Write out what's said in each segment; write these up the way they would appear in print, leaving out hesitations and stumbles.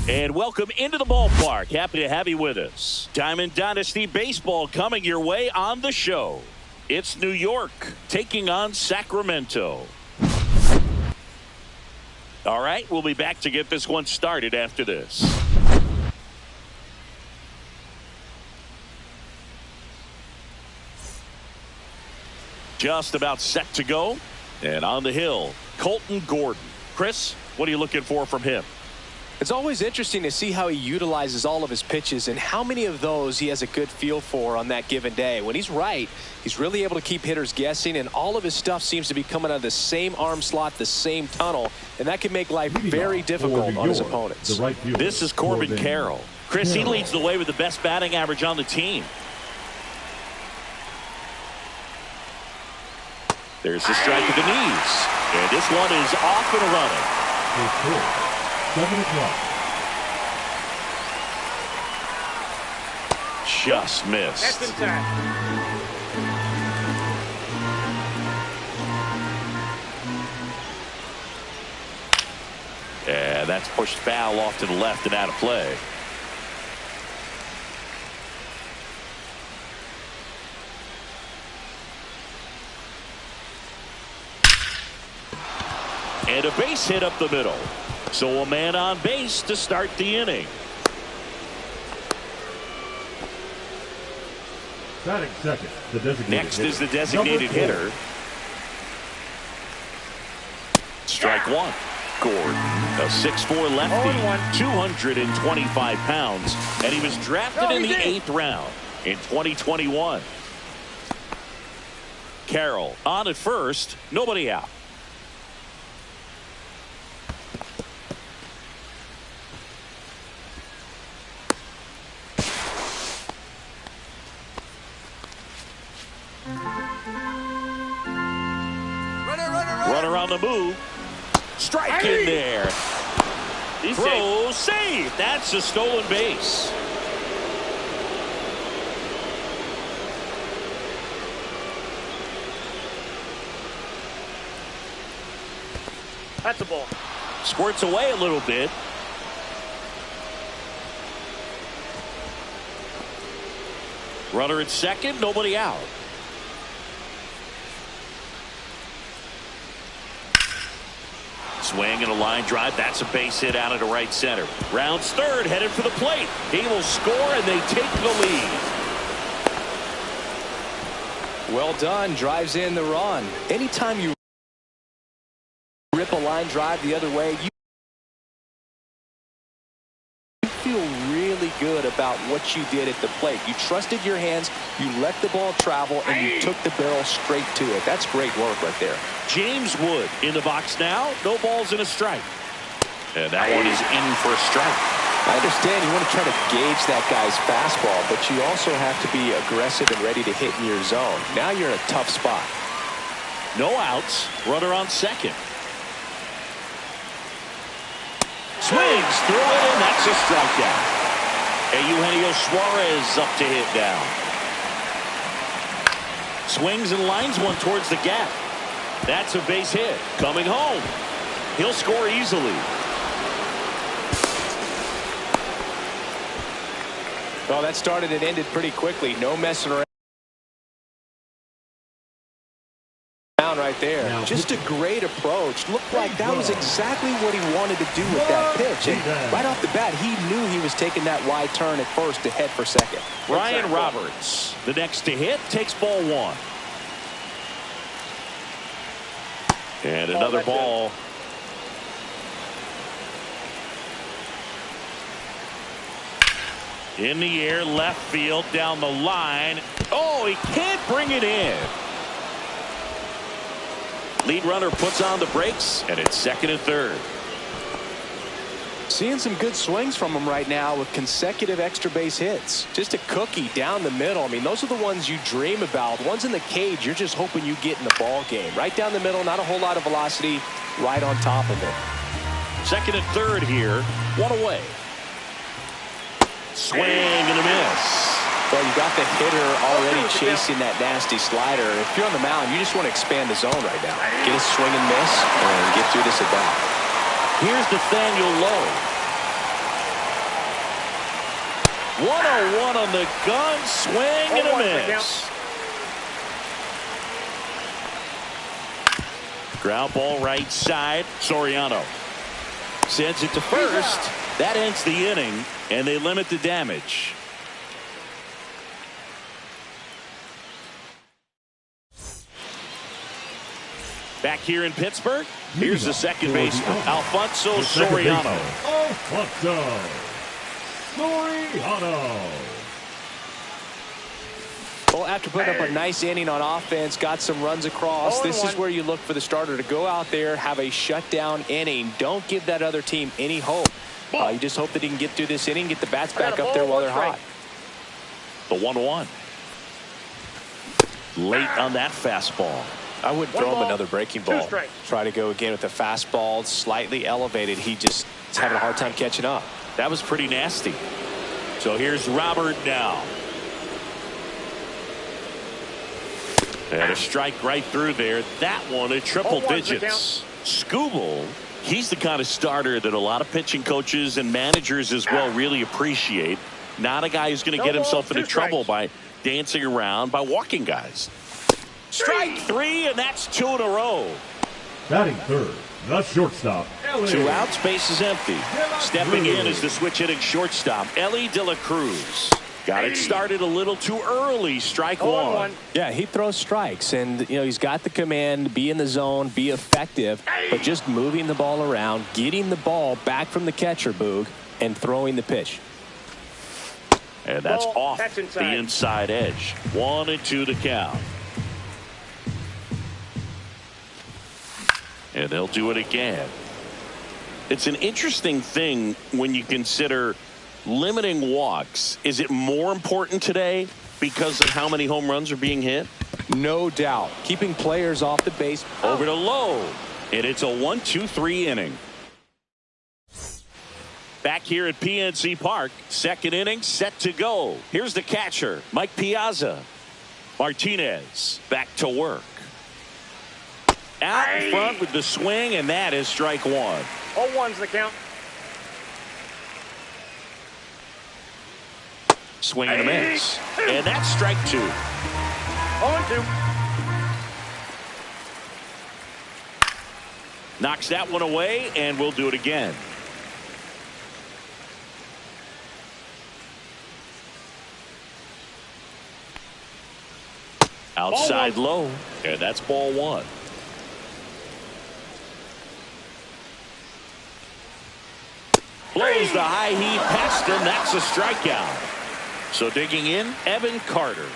And welcome into the ballpark. Happy to have you with us. Diamond Dynasty Baseball coming your way on the show. It's New York taking on Sacramento. All right, we'll be back to get this one started after this. Just about set to go. And on the hill, Colton Gordon. Chris, what are you looking for from him? It's always interesting to see how he utilizes all of his pitches and how many of those he has a good feel for on that given day. When he's right, he's really able to keep hitters guessing, and all of his stuff seems to be coming out of the same arm slot, the same tunnel, and that can make life very difficult on his opponents. This is Corbin Carroll. Chris, he leads the way with the best batting average on the team. There's the strike to the knees. And this one is off and running. 7 o'clock. Just missed. That's in time. And that's pushed foul off to the left and out of play. And a base hit up the middle. So a man on base to start the inning. Batting second, the designated Next hitter. is the designated hitter. Strike one. Gordon, a 6'4" lefty, 225 pounds, and he was drafted in the 8th round in 2021. Carroll on at first, nobody out. Runner on the move. Strike in there. Throw save. That's a stolen base. That's a ball. Squirts away a little bit. Runner at second, nobody out. Swing and a line drive. That's a base hit out into right center. Rounds third, headed for the plate. He will score, and they take the lead. Well done. Drives in the run. Anytime you rip a line drive the other way, you feel really good about what you did at the plate. You trusted your hands, you let the ball travel, and you took the barrel straight to it. That's great work right there. James Wood in the box now. No balls and a strike. And that one is in for a strike. I understand you want to try to gauge that guy's fastball, but you also have to be aggressive and ready to hit in your zone. Now you're in a tough spot. No outs. Runner on second. Swings through it, and that's a strikeout. And Eugenio Suarez up to hit down. Swings and lines one towards the gap. That's a base hit. Coming home. He'll score easily. Well, that started and ended pretty quickly. No messing around right there. Just a great approach. Looked like that was exactly what he wanted to do with that pitch. And right off the bat, he knew he was taking that wide turn at first to head for second. Ryan Roberts, the next to hit, takes ball one. And another ball. In the air, left field, down the line. Oh, he can't bring it in. Lead runner puts on the brakes, and it's second and third. Seeing some good swings from him right now with consecutive extra base hits. Just a cookie down the middle. I mean, those are the ones you dream about. Ones in the cage, you're just hoping you get in the ball game. Right down the middle, not a whole lot of velocity, right on top of it. Second and third here, one away. Swing and a miss. Well, you got the hitter already chasing that nasty slider. If you're on the mound, you just want to expand the zone right now. Get a swing and miss and get through this at bat. Here's Nathaniel Lowe. 101 on the gun, swing and a miss. Ground ball right side. Soriano sends it to first. That ends the inning, and they limit the damage. Back here in Pittsburgh, here's the second baseman, Alfonso Soriano. Alfonso Soriano. Well, after putting up a nice inning on offense, got some runs across, this is where you look for the starter to go out there, have a shutdown inning. Don't give that other team any hope. You just hope that he can get through this inning, get the bats back up there while they're hot. The 1-1. Late on that fastball. I wouldn't throw him another breaking ball. Try to go again with the fastball, slightly elevated. He just is having a hard time catching up. That was pretty nasty. So here's Robert now. And a strike right through there. That one at triple digits. Skubal, he's the kind of starter that a lot of pitching coaches and managers as well really appreciate. Not a guy who's going to get himself into trouble by dancing around, by walking guys. Strike three, and that's 2 in a row. Batting third, the shortstop, Ellie. 2 outs, base is empty. Stepping in is the switch hitting shortstop, Ellie De La Cruz. Got it started a little too early. Strike one. Yeah, he throws strikes, and he's got the command, be in the zone, be effective, but just moving the ball around, getting the ball back from the catcher, Boog, and throwing the pitch. And that's off the inside edge. 1-2 to count. And they'll do it again. It's an interesting thing when you consider limiting walks. Is it more important today because of how many home runs are being hit? No doubt. Keeping players off the base. Over to Lowe. And it's a 1-2-3 inning. Back here at PNC Park. Second inning set to go. Here's the catcher, Mike Piazza. Martinez back to work. Out in front with the swing, and that is strike one. 0-1's the count. Swing and a miss. And that's strike 2. 0-2. Knocks that one away, and we'll do it again. Outside low, and that's ball 1. Blows the high heat past him. That's a strikeout. So digging in, Evan Carter.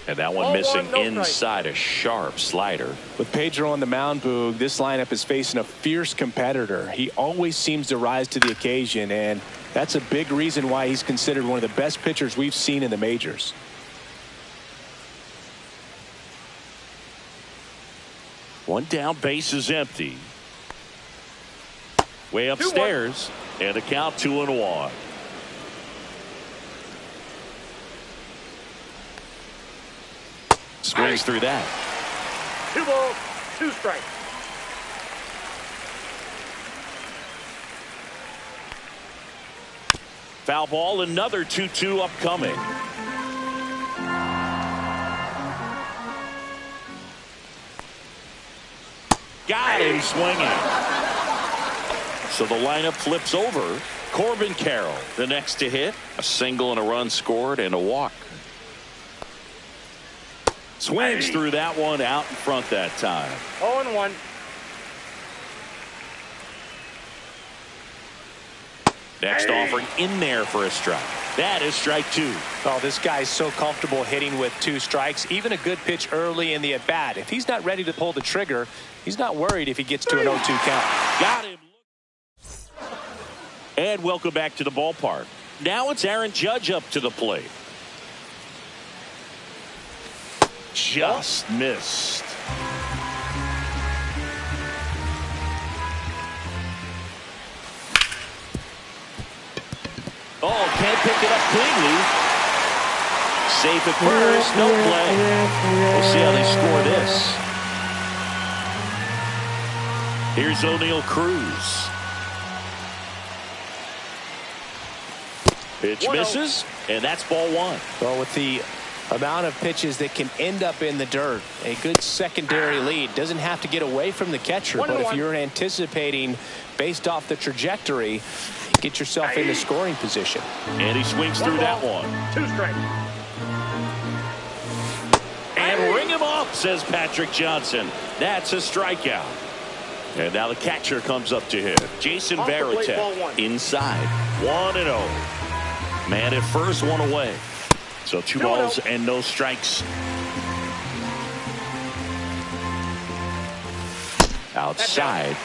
And that one missing inside, a sharp slider. With Pedro on the mound, Boog, this lineup is facing a fierce competitor. He always seems to rise to the occasion, and that's a big reason why he's considered one of the best pitchers we've seen in the majors. One down, base is empty. Way upstairs, and a count 2-1. Swings through that. 2 balls, 2 strikes. Foul ball, another 2-2 upcoming. Got him swinging. So the lineup flips over. Corbin Carroll, the next to hit. A single and a run scored and a walk. Swings through that one, out in front that time. 0-1. Next offering in there for a strike. That is strike 2. Oh, this guy's so comfortable hitting with 2 strikes. Even a good pitch early in the at-bat. If he's not ready to pull the trigger, he's not worried if he gets to an 0-2 count. Got him. And welcome back to the ballpark. Now it's Aaron Judge up to the plate. Just missed. Oh, can't pick it up cleanly. Safe at first, no play. We'll see how they score this. Here's O'Neal Cruz. Pitch 1-0. misses, and that's ball one. Well, with the amount of pitches that can end up in the dirt, a good secondary lead. Doesn't have to get away from the catcher, but if 1-1. you're anticipating based off the trajectory, get yourself into scoring position. And he swings through that one. 2 strikes. And ring him up, says Patrick Johnson. That's a strikeout. And now the catcher comes up to him. Jason Off the plate, ball Varitek one. inside. 1-0. Man at first, one away. So 2 balls and no strikes. Outside.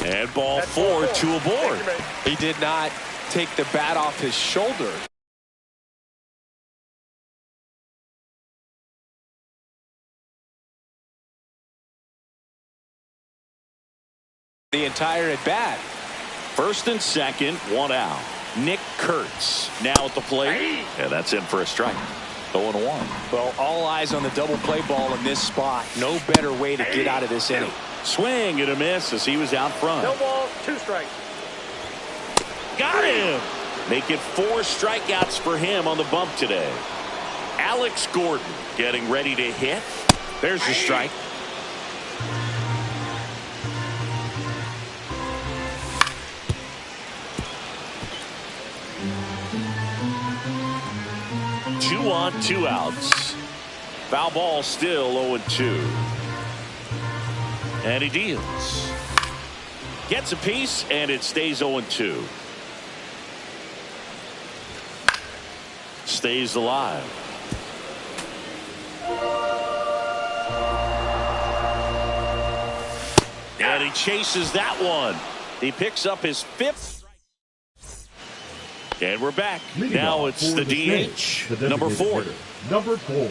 And ball That's 4, ball 4. 2 aboard. He did not take the bat off his shoulder. The entire at bat. First and second, 1 out. Nick Kurtz now at the plate. And that's in for a strike. 0-1. Well, all eyes on the double play ball in this spot. No better way to get out of this inning. Swing and a miss as he was out front. No balls, 2 strikes. Got him. Making 4 strikeouts for him on the bump today. Alex Gordon getting ready to hit. There's the strike. Two on, 2 outs. Foul ball still 0-2. And he deals. Gets a piece, and it stays 0-2. Stays alive. And he chases that one. He picks up his 5th. And we're back. Leading Now off it's for the Snakes, DH, the number designated 4. hitter, Number 4.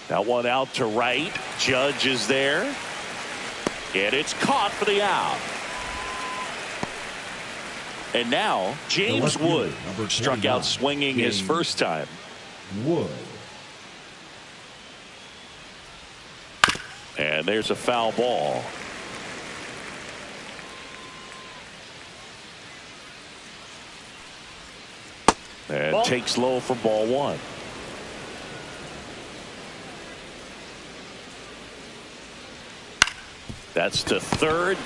That one out to right. Judge is there. And it's caught for the out. And now James The left Wood fielder, number struck 29, out swinging his James first time. Wood. And there's a foul ball. And Ball. takes low for ball 1. That's to third.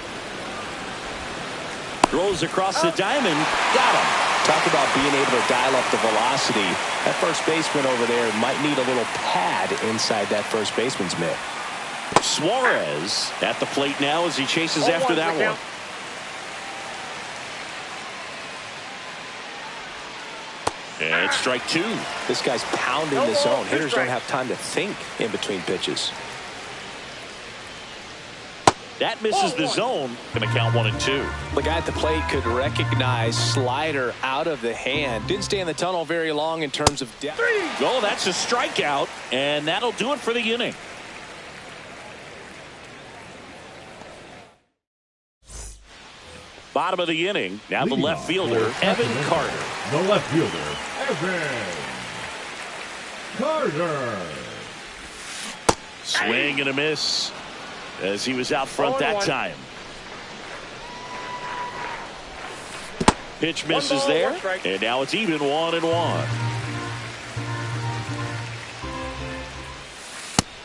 Throws across the diamond. Got him. Talk about being able to dial up the velocity. That first baseman over there might need a little pad inside that first baseman's mitt. Suarez at the plate now as he chases after 0-1's that the one. count. And it's strike 2. This guy's pounding No the ball, zone. 2 Hitters don't strikes. have time to think in between pitches. That misses the 0-1. zone. Going to count 1 and 2. The guy at the plate could recognize slider out of the hand. Didn't stay in the tunnel very long in terms of depth. Oh, that's a strikeout. And that'll do it for the inning. Bottom of the inning. Now the Leading left off fielder, for Evan Sacramento, Carter. The left fielder, Evan Carter. Swing and a miss as he was out front that 0-1. time. Pitch 1 misses ball, there. 1 strike. And now it's even 1-1.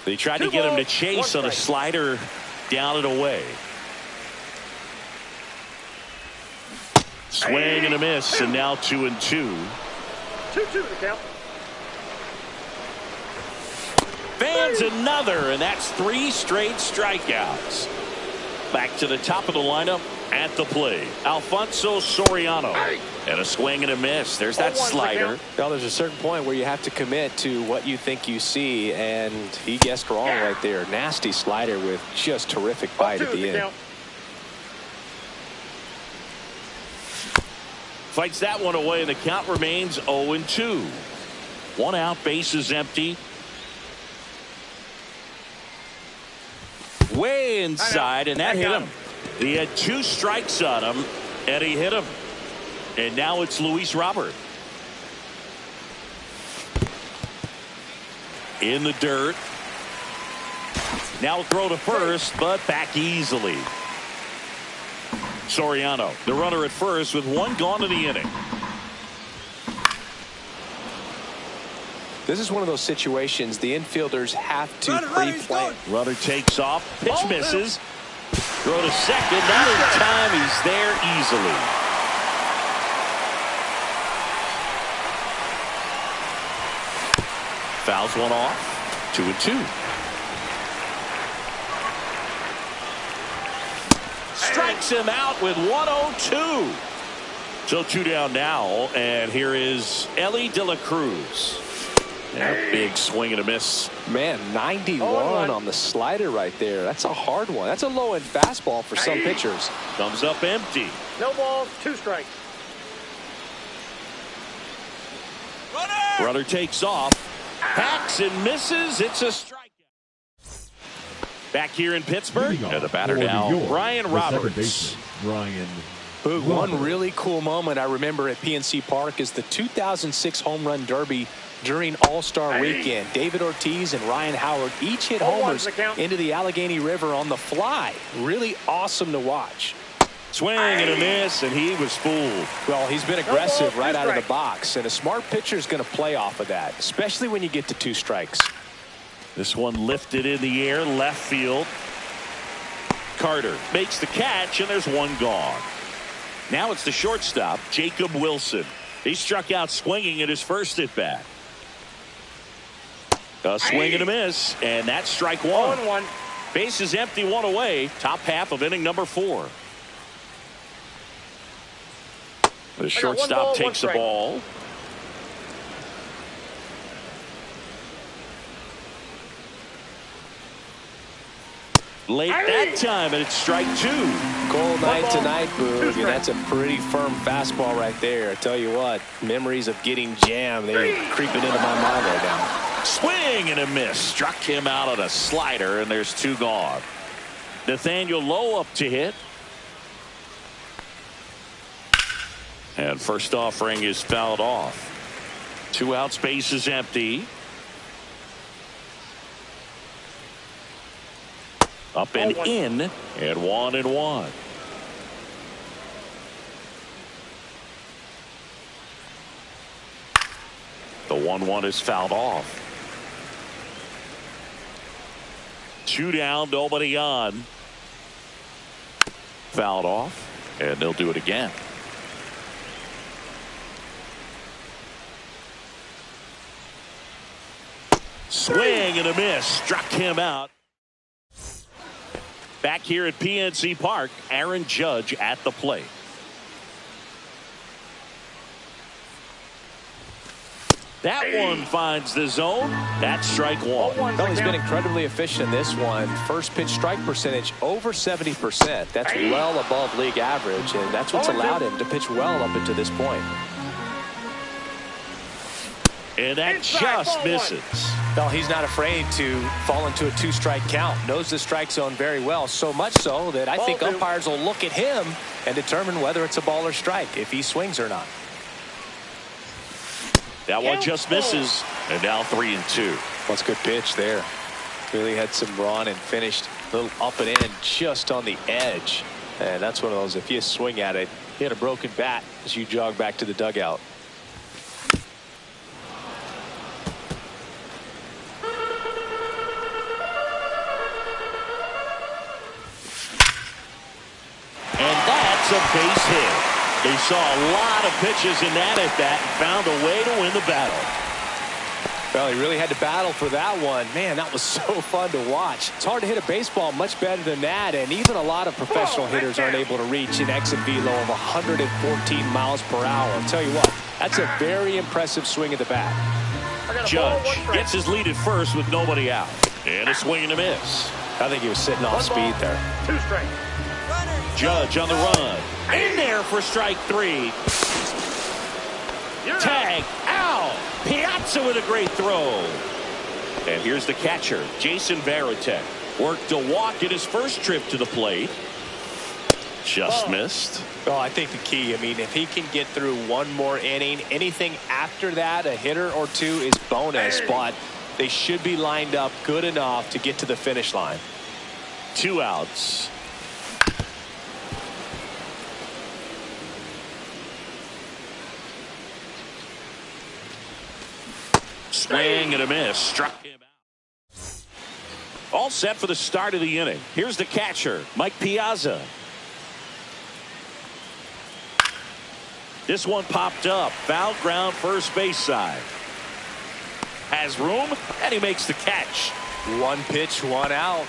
They tried to 2 get him to balls, chase 1 on a strike. slider down and away. Swing and a miss, and now 2-2. 2-2 the count. Fans another, and that's 3 straight strikeouts. Back to the top of the lineup at the plate, Alfonso Soriano. And a swing and a miss. There's that 0-1's the slider. count. Well, there's a certain point where you have to commit to what you think you see, and he guessed wrong right there. Nasty slider with just terrific bite 2 at the the end. count. Fights that one away, and the count remains 0-2. 1 out, bases empty. Way inside, and that I hit got him. He had 2 strikes on him, and he hit him. And now it's Luis Robert. In the dirt. Now throw to first, but back easily. Soriano, the runner at first with one gone in the inning. This is one of those situations the infielders have to pre-plan. Runner takes off. Pitch misses. Throw to second. Not in time. He's there easily. Fouls one off. 2-2. Strikes him out with 102. So 2 down now, and here is Elly De La Cruz. Yeah, big swing and a miss. Man, 91 on the slider right there. That's a hard one. That's a low-end fastball for some pitchers. Comes up empty. No balls, 2 strikes. Runner takes off. Hacks and misses. It's a strikeout. Back here in Pittsburgh, and the batter now, Brian Roberts. Brian. One really cool moment I remember at PNC Park is the 2006 Home Run Derby during All-Star Weekend. David Ortiz and Ryan Howard each hit homers into the Allegheny River on the fly. Really awesome to watch. Swing and a miss, and he was fooled. Well, he's been aggressive right out of the box, and a smart pitcher is going to play off of that, especially when you get to 2 strikes. This one lifted in the air, left field. Carter makes the catch, and there's one gone. Now it's the shortstop, Jacob Wilson. He struck out swinging at his first at bat. A swing and a miss, and that's strike 1. 0-1. Base is empty, 1 away. Top half of inning number 4. The shortstop takes the ball. Late that time, and it's strike 2. Cold night tonight, Boog, and that's a pretty firm fastball right there. I tell you what, memories of getting jammed, they're creeping into my mind right now. Swing and a miss. Struck him out on a slider, and there's 2 gone. Nathaniel Lowe up to hit. And first offering is fouled off. 2 outs, base is empty. Up and in, and 1-1. The 1-1 is fouled off. 2 down, nobody on. Fouled off, and they'll do it again. Swing and a miss. Struck him out. Back here at PNC Park, Aaron Judge at the plate. That one finds the zone. That's strike 1. Well, he's been incredibly efficient in this one. First pitch strike percentage over 70%. That's well above league average, and that's what's allowed him to pitch well up until this point. And that just misses. Well, he's not afraid to fall into a 2-strike count. Knows the strike zone very well, so much so that I think umpires will look at him and determine whether it's a ball or strike, if he swings or not. That one just misses, and now 3-2. That's a good pitch there. Really had some run and finished a little up and in just on the edge. And that's one of those, if you swing at it, you hit a broken bat as you jog back to the dugout. A base hit. They saw a lot of pitches in that at bat and found a way to win the battle. Well, he really had to battle for that one. Man, that was so fun to watch. It's hard to hit a baseball much better than that, and even a lot of professional hitters aren't able to reach an exit velo of 114 miles per hour. I'll tell you what, that's a very impressive swing of the bat. Judge gets his lead at first with nobody out. And a swing and a miss. I think he was sitting off speed there. 2 strikes. Judge on the run. In there for strike 3. Tag out. Piazza with a great throw. And here's the catcher, Jason Varitek. Worked a walk at his first trip to the plate. Just missed. Well, I think the key, I mean, if he can get through one more inning, anything after that, a hitter or 2 is bonus. But They should be lined up good enough to get to the finish line. 2 outs. Swing and a miss. Struck him out. All set for the start of the inning. Here's the catcher, Mike Piazza. This one popped up. Foul ground, first base side. Has room, and he makes the catch. 1 pitch, 1 out.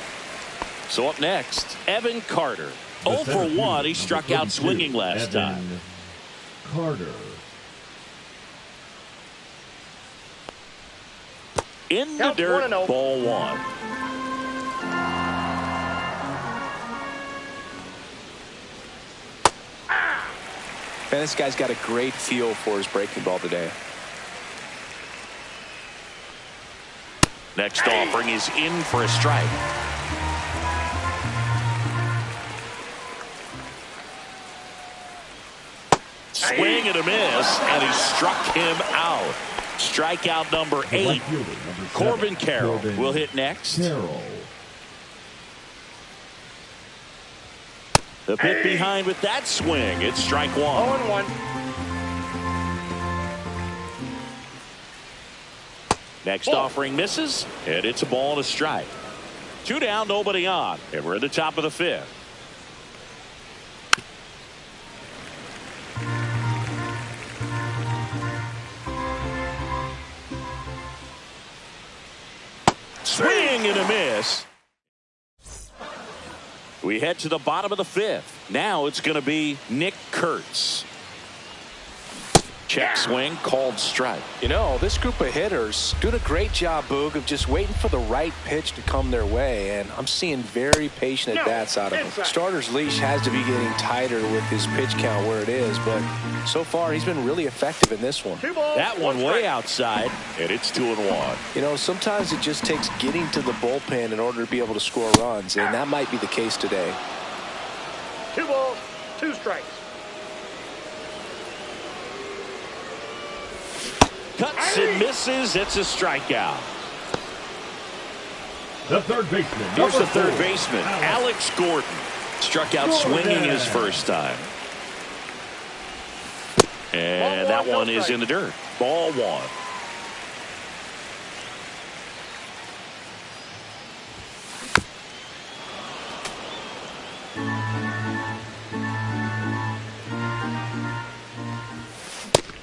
So up next, Evan Carter. The 0 for center 1. He fielder, struck number out swinging 32, last Evan time. Carter. In the Count dirt, 1-0. ball 1. Man, this guy's got a great feel for his breaking ball today. Next offering is in for a strike. Swing and a miss, and he struck him out. Strikeout number The 8. right fielder, number 7, Corbin Carroll Corbin will hit next. Carroll. The pit behind with that swing. It's strike 1. 0-1. Next Ball. offering misses, and it's a ball and a strike. 2 down, nobody on, and we're at the top of the 5th. Swing and a miss. We head to the bottom of the 5th. Now it's going to be Nick Kurtz. Check swing, called strike. You know, this group of hitters doing a great job, Boog, of just waiting for the right pitch to come their way, and I'm seeing very patient at-bats out of them. Starter's leash has to be getting tighter with his pitch count where it is, but so far he's been really effective in this one. 2 balls, That one 1 way strike. outside, and it's 2-1. You know, sometimes it just takes getting to the bullpen in order to be able to score runs, and that might be the case today. 2 balls, 2 strikes. Cuts and misses. It's a strikeout. The third baseman. Here's the number third 4, baseman, Alex Gordon. Struck out swinging his first time. And Ball that 1, no one is strike. in the dirt. Ball 1.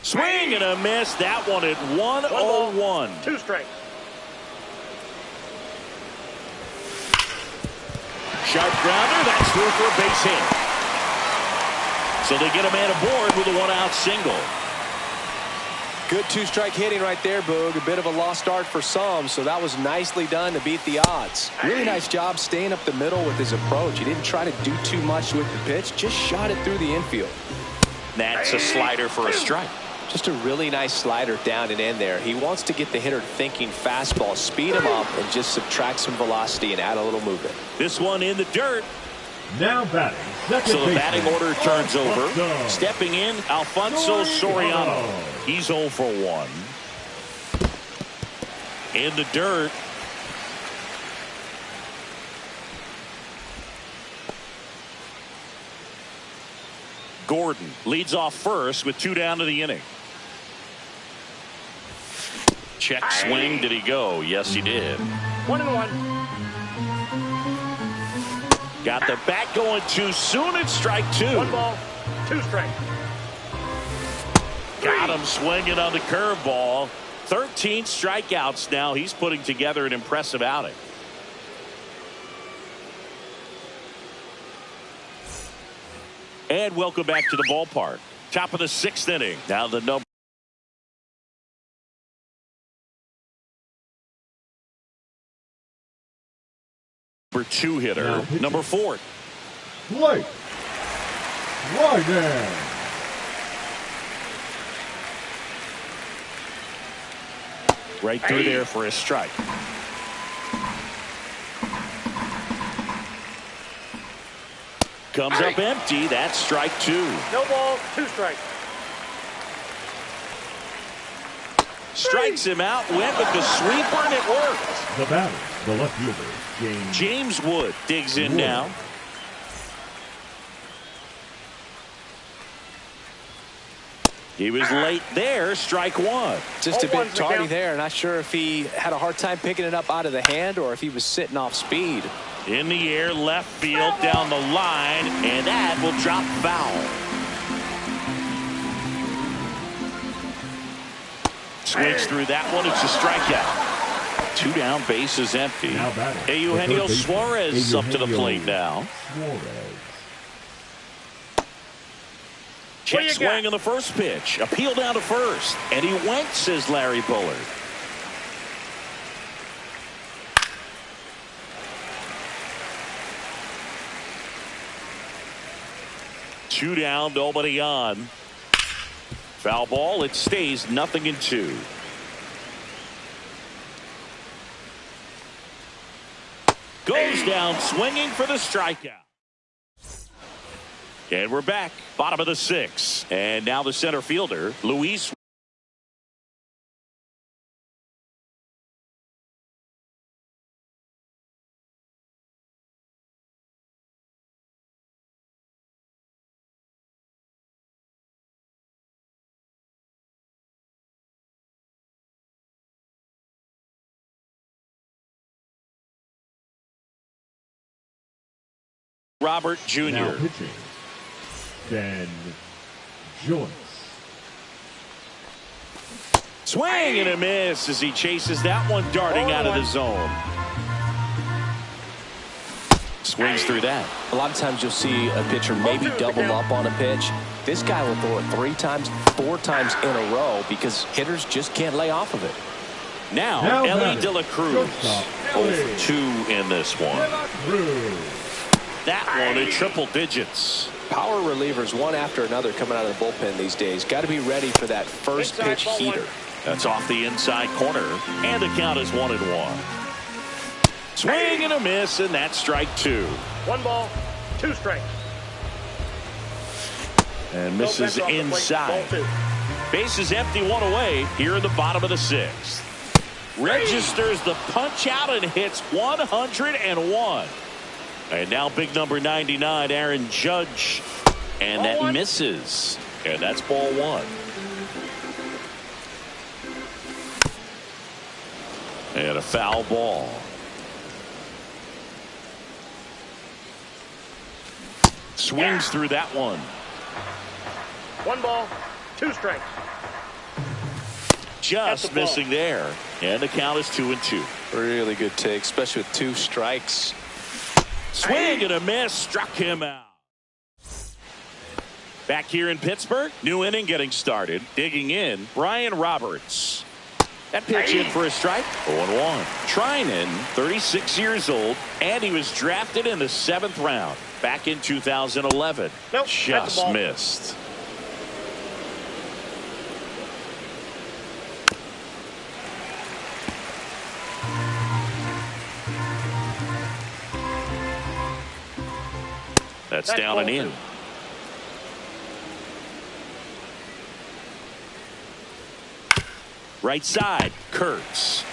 Swing and a miss. That one at 1-0-1. 2 strikes. Sharp grounder. That's through for a base hit. So they get a man aboard with a 1-out single. Good 2-strike hitting right there, Boog. A bit of a lost start for some, so that was nicely done to beat the odds. Really nice job staying up the middle with his approach. He didn't try to do too much with the pitch, just shot it through the infield. That's a slider for a strike. Just a really nice slider down and in there. He wants to get the hitter thinking fastball, speed him up, and just subtract some velocity and add a little movement. This one in the dirt. Now batting. Second So the batting baseman, order turns over. Alfonso Stepping in, Alfonso Soriano. Soriano. He's 0 for 1. In the dirt. Gordon leads off first with 2 down to the inning. Check swing. Did he go? Yes, he did. 1-1. Got the bat going too soon. It's strike 2. 1 ball, 2 strikes. Got him swinging on the curveball. 13 strikeouts now. He's putting together an impressive outing. And welcome back to the ballpark. Top of the 6th inning. Now the number 2 hitter, number 4. Blake Ryden. Right through there for a strike. Comes up empty. That's strike 2. No balls, 2 strikes. Strikes him out. Went with the sweeper, and it worked. The batter, the left fielder, James Wood digs in now. He was late there. Strike one. Just a bit tardy there. Not sure if he had a hard time picking it up out of the hand or if he was sitting off speed. In the air, left field, down the line, and that will drop foul. Swings through that one. It's a strikeout. 2 down, bases empty. Eugenio Suarez is up to the plate now. Check swing on the first pitch. Appeal down to first. And he went, says Larry Bullard. Two down, nobody on. Foul ball. It stays 0-2. Goes down swinging for the strikeout. And we're back. Bottom of the 6th. And now the center fielder, Luis. Robert Jr. Now pitching, Dan Joyce. Swing and a miss as he chases that one darting out of the zone. Swings through that. A lot of times you'll see a pitcher maybe double up on a pitch. This guy will throw it 3 times, 4 times in a row because hitters just can't lay off of it. Now Elly De La Cruz. 0-2 in this one. That one in triple digits. Power relievers one after another coming out of the bullpen these days. Got to be ready for that first pitch heater. That's off the inside corner, and the count is 1-1. Swing and a miss, and that's strike 2. 1 ball, 2 strikes. And misses inside. Base is empty, 1 away here in the bottom of the 6th. Registers the punch out and hits 101. And now big number 99, Aaron Judge. And that misses. And that's ball 1. And a foul ball. Swings through that one. 1 ball, 2 strikes. Just missing there. And the count is 2-2. Really good take, especially with 2 strikes. Swing and a miss, struck him out. Back here in Pittsburgh, new inning getting started. Digging in, Brian Roberts. That pitch in for a strike, 0-1. Treinen, 36 years old, and he was drafted in the 7th round back in 2011. Nope, just missed. That's down and in. Right side, Kurtz.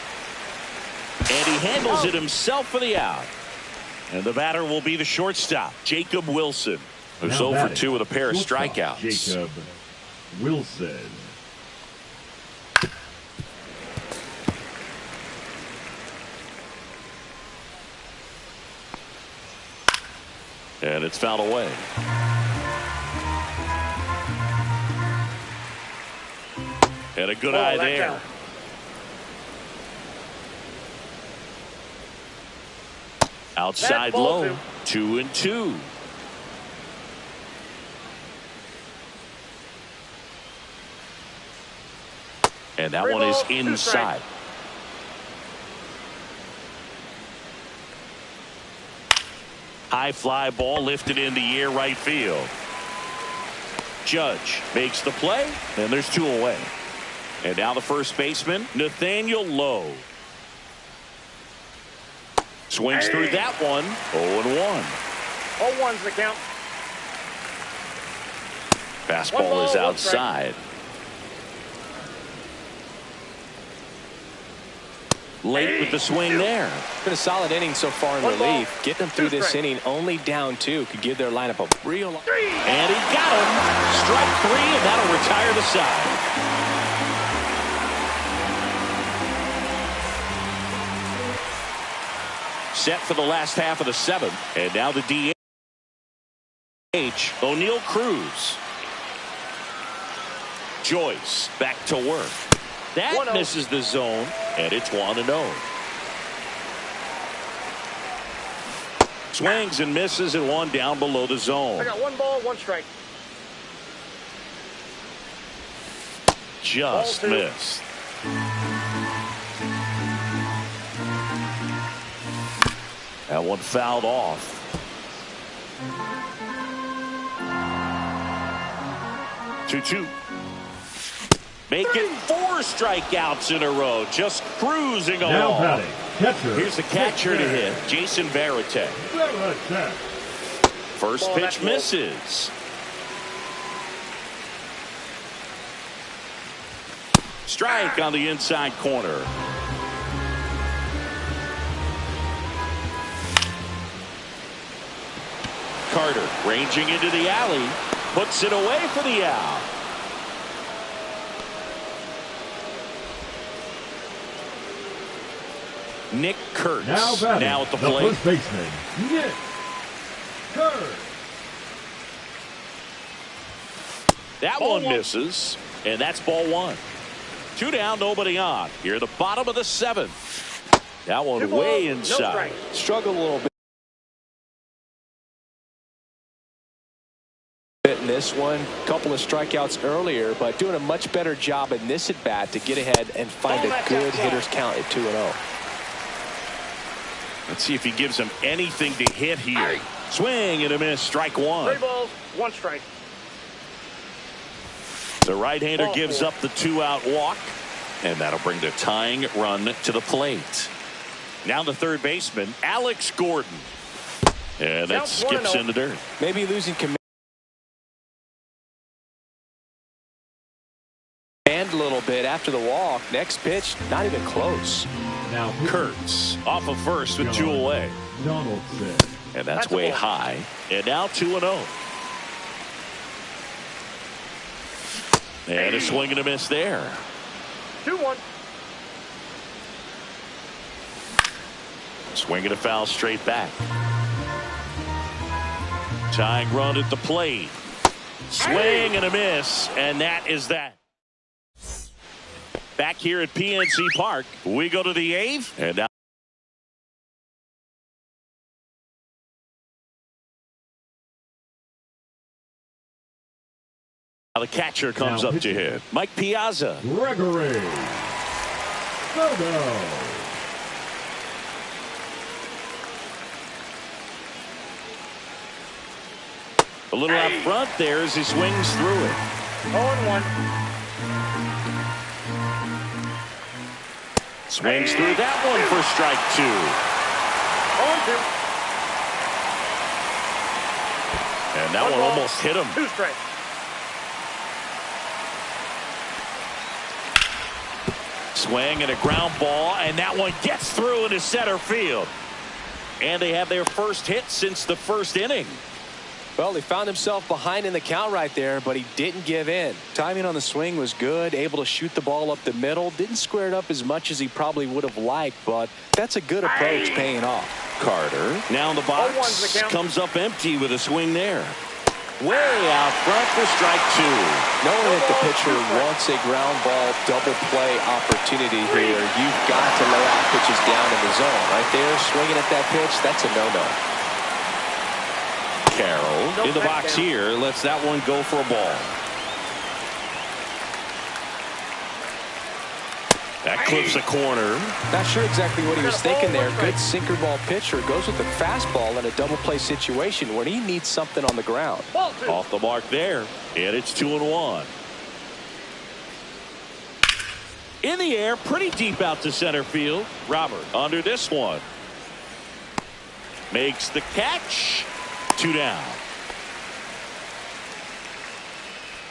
And he handles it himself for the out. And the batter will be the shortstop, Jacob Wilson, who's 0-2 with a pair of strikeouts. Jacob Wilson. And it's fouled away. And a good eye there. Count. Outside low, 2-2. And that one is inside. High fly ball lifted in the air right field. Judge makes the play, and there's 2 away. And now the first baseman, Nathaniel Lowe. Swings through that one, 0-1. 0-1's the count. Fastball is outside. late with the swing there. Been a solid inning so far in relief. Getting them through this inning only down 2 could give their lineup a real. And he got him. Strike 3, and that'll retire the side. Set for the last half of the 7th. And now the DH, O'Neal Cruz. Joyce back to work. That misses the zone, and it's 1-0. Swings and misses, and 1 down below the zone. I got 1 ball, 1 strike. Just missed. That one fouled off. 2-2. Making 4 strikeouts in a row. Just cruising along. Now batting, catcher. Here's the catcher to hit, Jason Varitek. First pitch misses. Strike on the inside corner. Carter ranging into the alley. Puts it away for the out. Nick Kurtz now at the plate. First baseman, Nick Kurtz. That one misses, and that's ball 1. 2 down, nobody on. Here at the bottom of the 7th. That one way inside. Struggled a little bit in this one. Couple of strikeouts earlier, but doing a much better job in this at bat to get ahead and find a good hitter's count at 2-0. Let's see if he gives him anything to hit here. Swing and a miss. Strike 1. 3 balls, 1 strike. The right-hander gives up the 2-out walk, and that'll bring the tying run to the plate. Now the third baseman, Alex Gordon. And that skips in the dirt. Maybe losing command a little bit after the walk. Next pitch, not even close. Now Kurtz off of first with 2 away. Donaldson. And that's way high. And now 2-0. And a swing and a miss there. 2-1. Swing and a foul straight back. Tying run at the plate. Swing and a miss. And that is that. Back here at PNC Park, we go to the 8th. And now the catcher comes up to hit. Mike Piazza. Gregory Soto. A little out front there as he swings through it. 0-1. Swings through that one for strike 2. 0-2. And that one almost hit him. 2 strikes. Swing and a ground ball, and that one gets through into center field. And they have their first hit since the first inning. Well, he found himself behind in the count right there, but he didn't give in. Timing on the swing was good, able to shoot the ball up the middle. Didn't square it up as much as he probably would have liked, but that's a good approach paying off. Carter now in the box, comes up empty with a swing there. Way out front for strike 2. Knowing that the pitcher wants a ground ball double play opportunity here, you've got to lay out pitches down in the zone. Right there, swinging at that pitch, that's a no-no. Carroll in the box here, lets that one go for a ball. That clips a corner. Not sure exactly what he was thinking there. Good sinker ball pitcher goes with the fastball in a double play situation when he needs something on the ground. Off the mark there, and it's 2-1. In the air, pretty deep out to center field. Robert under this one. Makes the catch. 2 down.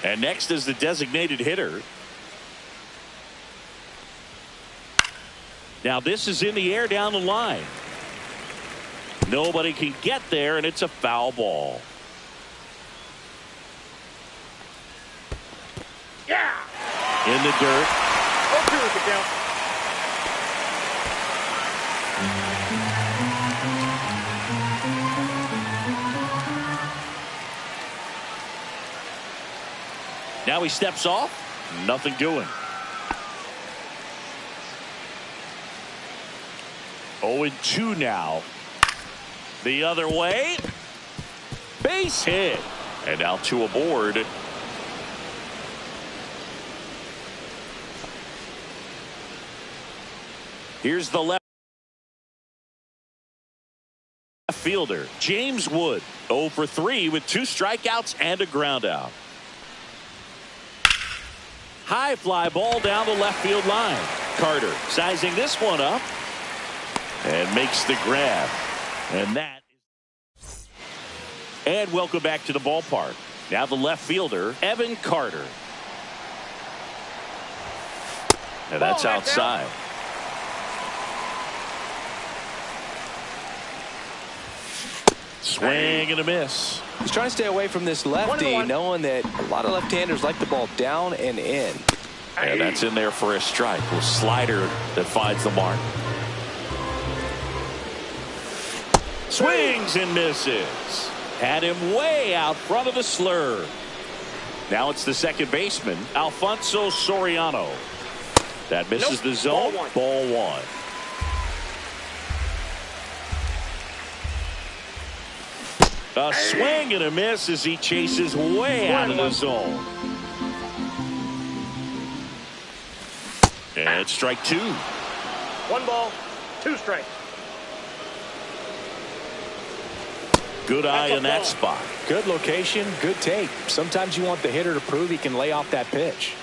And next is the designated hitter. Now this is in the air down the line. Nobody can get there, and it's a foul ball. Yeah. In the dirt. 0-2 is the count. Now he steps off. Nothing doing. 0-2 now. The other way. Base hit. And now 2 aboard. Here's the left fielder, James Wood. 0 for 3 with 2 strikeouts and a ground out. High fly ball down the left field line. Carter sizing this one up and makes the grab. And welcome back to the ballpark. Now the left fielder, Evan Carter. And that's outside. Swing and a miss. He's trying to stay away from this lefty, knowing that a lot of left-handers like the ball down and in. And that's in there for a strike. A slider that finds the mark. Swings and misses. Had him way out front of the slur. Now it's the second baseman, Alfonso Soriano. That misses the zone. Ball one. A swing and a miss as he chases way out of the zone. And strike 2. 1 ball, 2 strikes. Good eye in that spot. Good location, good take. Sometimes you want the hitter to prove he can lay off that pitch.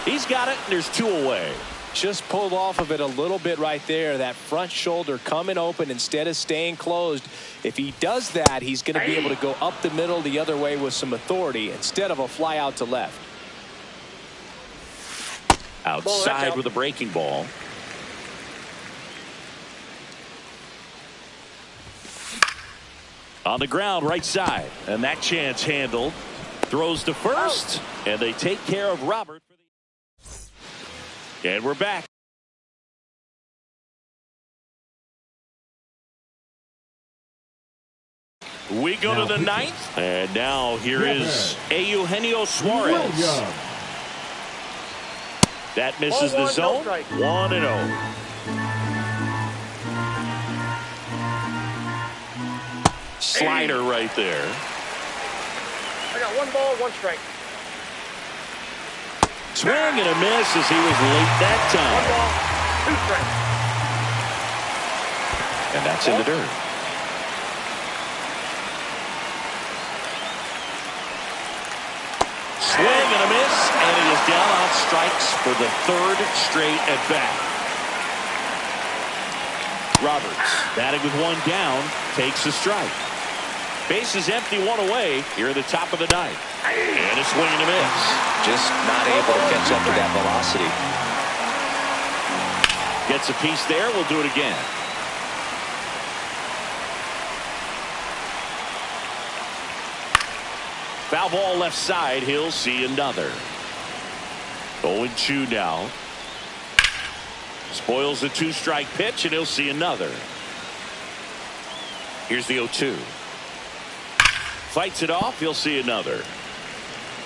He's got it, and there's 2 away. Just pulled off of it a little bit right there. That front shoulder coming open instead of staying closed. If he does that, he's going to be able to go up the middle the other way with some authority instead of a fly out to left. Outside with a breaking ball. On the ground, right side. And that chance handled. Throws to first. And they take care of Robert. And we're back. We go to the 9th. And now here is Eugenio Suarez. That misses the zone. 1-0. Slider right there. I got 1 ball, 1 strike. Swing and a miss as he was late that 1 ball, 2 strikes. time. And that's in the dirt. Swing and a miss, and he is down on strikes for the 3rd straight at bat. Roberts, batting with 1 down, takes a strike. Bases empty, 1 away here at the top of the 9th. And a swing and a miss. Just not able to catch up to that velocity. Gets a piece there. We'll do it again. Foul ball left side. He'll see another. 0-2 now. Spoils the 2-strike pitch, and he'll see another. Here's the 0-2. Fights it off. He'll see another.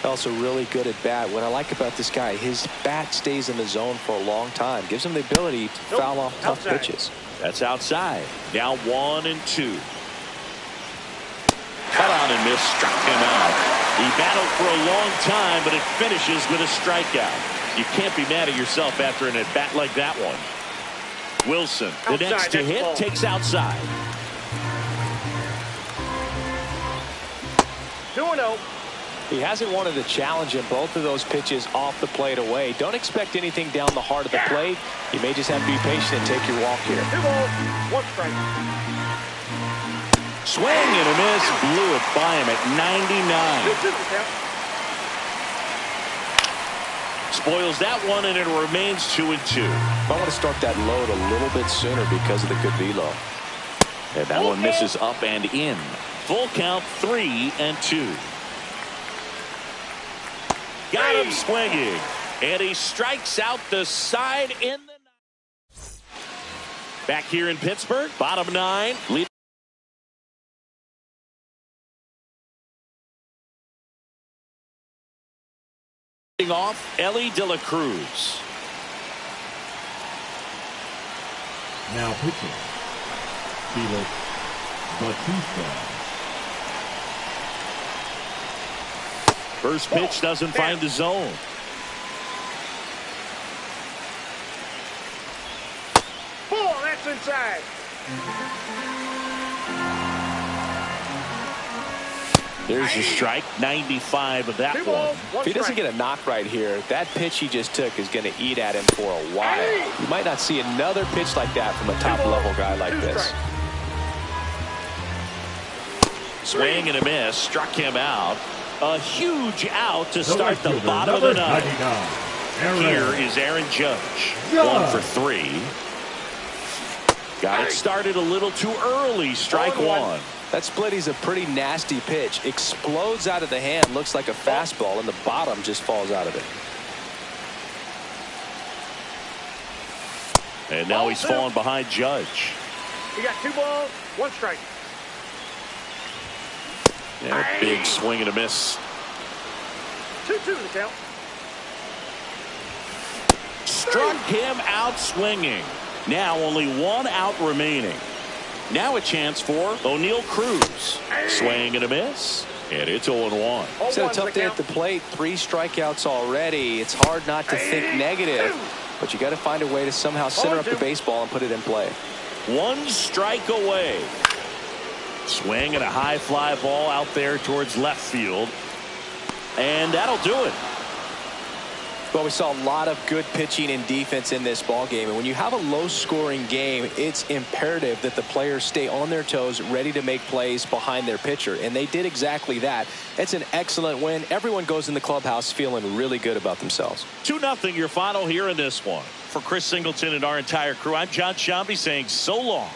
Also really good at bat. What I like about this guy, his bat stays in the zone for a long time. Gives him the ability to foul off tough pitches. That's outside. Now 1-2. Cut on and miss. Struck him out. He battled for a long time, but it finishes with a strikeout. You can't be mad at yourself after an at-bat like that one. Wilson, the next to hit, takes outside. 2-0. He hasn't wanted to challenge in both of those pitches off the plate away. Don't expect anything down the heart of the plate. You may just have to be patient and take your walk here. 2 balls, 1 strike. Swing and a miss. Blew it by him at 99. Spoils that one, and it remains 2-2. I want to start that load a little bit sooner because of the good velo. And that one misses up and in. Full count, 3-2. Got him swinging. And he strikes out the side in the ninth. Back here in Pittsburgh, bottom 9. Lead off Elly De La Cruz. Now pitching, Felix Bautista. First pitch doesn't find the zone. Ball, that's inside. There's your strike, 95 of that Two one. balls, one If he doesn't strike. get a knock right here, that pitch he just took is going to eat at him for a while. You might not see another pitch like that from a top-level guy like Two this. strikes. Swing and a miss, struck him out. A huge out to The start right the fielder, bottom of number the ninth. 99, Aaron Here is Aaron Judge. Judge. 1 for 3. Got it started a little too early. Strike 1. That split is a pretty nasty pitch. Explodes out of the hand. Looks like a fastball, and the bottom just falls out of it. And now he's falling behind Judge. You got 2 balls, 1 strike. And a big swing and a miss. 2-2 the count. Struck him out swinging. Now only 1 out remaining. Now a chance for O'Neal Cruz. Swing and a miss. And it's 0-1. He's had a tough day at the plate. 3 strikeouts already. It's hard not to think negative, but you got to find a way to somehow center up the baseball and put it in play. 1 strike away. Swing and a high fly ball out there towards left field. And that'll do it. Well, we saw a lot of good pitching and defense in this ball game, and when you have a low-scoring game, it's imperative that the players stay on their toes, ready to make plays behind their pitcher, and they did exactly that. It's an excellent win. Everyone goes in the clubhouse feeling really good about themselves. 2-0 your final here in this one. For Chris Singleton and our entire crew, I'm John Sciambi saying so long.